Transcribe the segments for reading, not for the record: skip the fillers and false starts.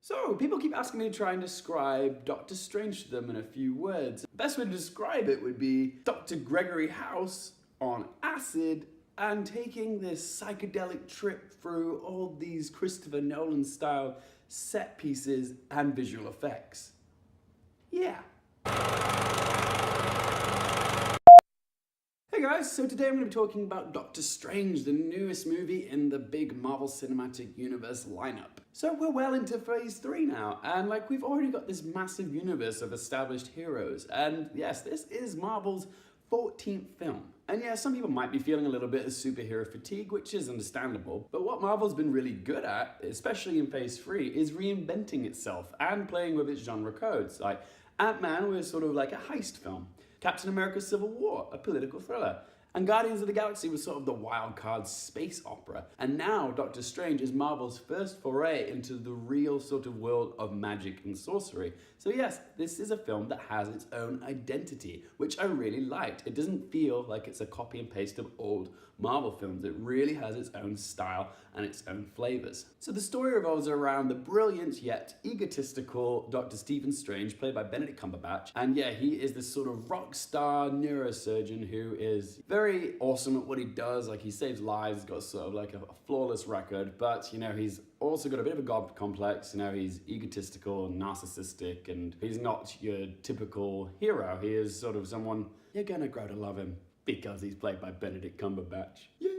So, people keep asking me to try and describe Doctor Strange to them in a few words. The best way to describe it would be Dr. Gregory House on acid and taking this psychedelic trip through all these Christopher Nolan style set pieces and visual effects. Yeah. Hey guys, so today I'm going to be talking about Doctor Strange, the newest movie in the big Marvel Cinematic Universe lineup. So we're well into phase 3 now, and we've already got this massive universe of established heroes, and yes, this is Marvel's 14th film. And yeah, some people might be feeling a little bit of superhero fatigue, which is understandable, but what Marvel's been really good at, especially in phase 3, is reinventing itself and playing with its genre codes. Like Ant-Man was sort of like a heist film, Captain America Civil War, a political thriller, and Guardians of the Galaxy was sort of the wild card space opera. And now Doctor Strange is Marvel's first foray into the real sort of world of magic and sorcery. So yes, this is a film that has its own identity, which I really liked. It doesn't feel like it's a copy and paste of old Marvel films. It really has its own style and its own flavors. So the story revolves around the brilliant yet egotistical Dr. Stephen Strange, played by Benedict Cumberbatch. And yeah, he is this sort of rock star neurosurgeon who is very awesome at what he does. Like, he saves lives, got sort of like a flawless record, but you know, he's also got a bit of a god complex. You know, he's egotistical and narcissistic, and he's not your typical hero. He is sort of someone you're gonna grow to love him because he's played by Benedict Cumberbatch. Yay!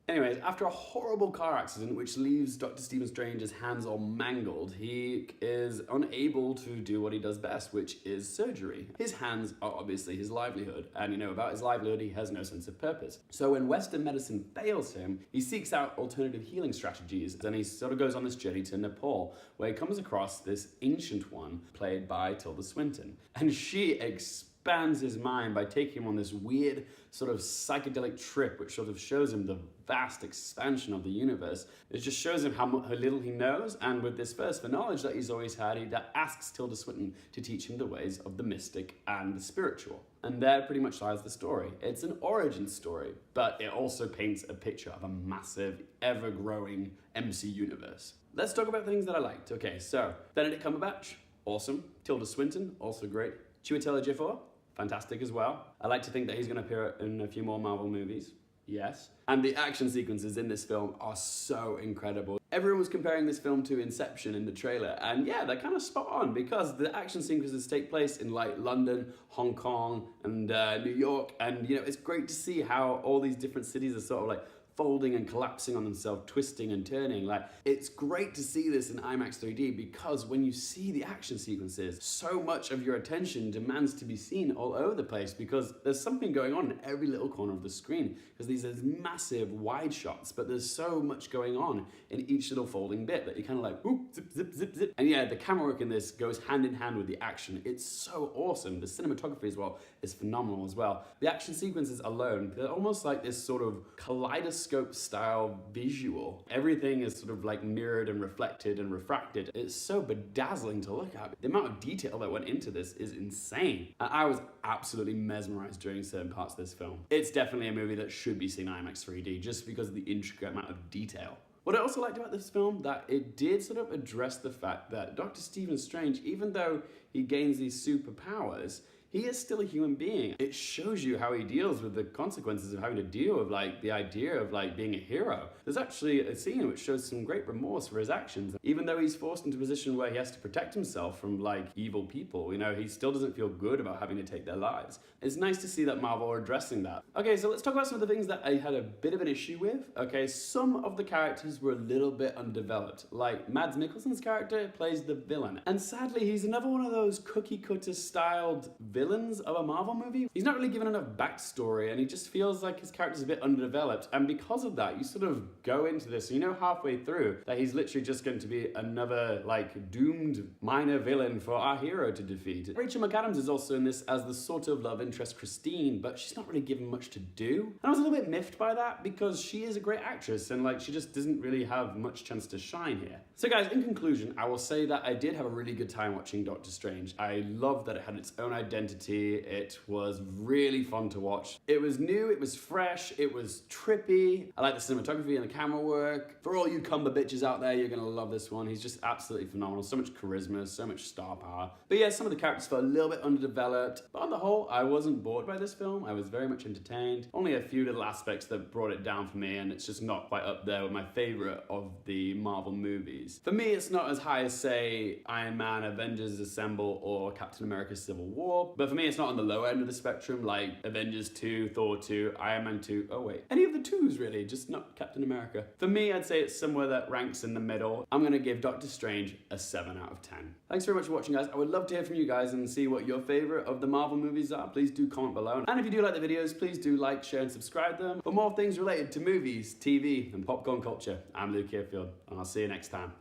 Anyways, after a horrible car accident which leaves Dr. Stephen Strange's hands all mangled, he is unable to do what he does best, which is surgery. His hands are obviously his livelihood, and you know, about his livelihood he has no sense of purpose. So when Western medicine fails him, he seeks out alternative healing strategies, and he sort of goes on this journey to Nepal, where he comes across this ancient one, played by Tilda Swinton. And she expands his mind by taking him on this weird sort of psychedelic trip, which sort of shows him the vast expansion of the universe. It just shows him how little he knows, and with this thirst for knowledge that he's always had, he asks Tilda Swinton to teach him the ways of the mystic and the spiritual. And there pretty much lies the story. It's an origin story, but it also paints a picture of a massive, ever-growing MC universe. Let's talk about things that I liked. Okay, so Benedict Cumberbatch, awesome. Tilda Swinton, also great. Chiwetel Ejiofor, fantastic as well. I like to think that he's going to appear in a few more Marvel movies. Yes. And the action sequences in this film are so incredible. Everyone was comparing this film to Inception in the trailer, and yeah, they're kind of spot on, because the action sequences take place in like London, Hong Kong, and New York, and you know, it's great to see how all these different cities are sort of like folding and collapsing on themselves, twisting and turning. Like, it's great to see this in IMAX 3D, because when you see the action sequences, so much of your attention demands to be seen all over the place, because there's something going on in every little corner of the screen, because these are massive wide shots, but there's so much going on in each little folding bit that you kind of like, ooh, zip, zip, zip, zip. And yeah, the camera work in this goes hand in hand with the action. It's so awesome. The cinematography as well is phenomenal as well. The action sequences alone, they're almost like this sort of kaleidoscope style visual. Everything is sort of like mirrored and reflected and refracted. It's so bedazzling to look at. The amount of detail that went into this is insane. And I was absolutely mesmerized during certain parts of this film. It's definitely a movie that should be seen in IMAX 3D just because of the intricate amount of detail. What I also liked about this film, that it did sort of address the fact that Dr. Stephen Strange, even though he gains these superpowers, he is still a human being. It shows you how he deals with the consequences of having to deal with like the idea of like being a hero. There's actually a scene which shows some great remorse for his actions. Even though he's forced into a position where he has to protect himself from like evil people, you know, he still doesn't feel good about having to take their lives. It's nice to see that Marvel are addressing that. Okay, so let's talk about some of the things that I had a bit of an issue with. Okay, some of the characters were a little bit undeveloped. Like Mads Mikkelsen's character plays the villain, and sadly he's another one of those cookie cutter styled villains of a Marvel movie. He's not really given enough backstory, and he just feels like his character's a bit underdeveloped, and because of that you sort of go into this, you know, halfway through that he's literally just going to be another like doomed minor villain for our hero to defeat. Rachel McAdams is also in this as the sort of love interest Christine, but she's not really given much to do, and I was a little bit miffed by that, because she is a great actress and like she just doesn't really have much chance to shine here. So guys, in conclusion, I will say that I did have a really good time watching Doctor Strange. I love that it had its own identity identity. It was really fun to watch. It was new, it was fresh, it was trippy. I like the cinematography and the camera work. For all you Cumberbitches out there, you're gonna love this one. He's just absolutely phenomenal. So much charisma, so much star power. But yeah, some of the characters felt a little bit underdeveloped. But on the whole, I wasn't bored by this film. I was very much entertained. Only a few little aspects that brought it down for me, and it's just not quite up there with my favorite of the Marvel movies. For me, it's not as high as, say, Iron Man, Avengers Assemble, or Captain America Civil War. But for me, it's not on the low end of the spectrum, like Avengers 2, Thor 2, Iron Man 2, oh wait, any of the twos really, just not Captain America. For me, I'd say it's somewhere that ranks in the middle. I'm gonna give Doctor Strange a 7 out of 10. Thanks very much for watching, guys. I would love to hear from you guys and see what your favorite of the Marvel movies are. Please do comment below. And if you do like the videos, please do like, share, and subscribe them for more things related to movies, TV, and popcorn culture. I'm Luke Hearfield, and I'll see you next time.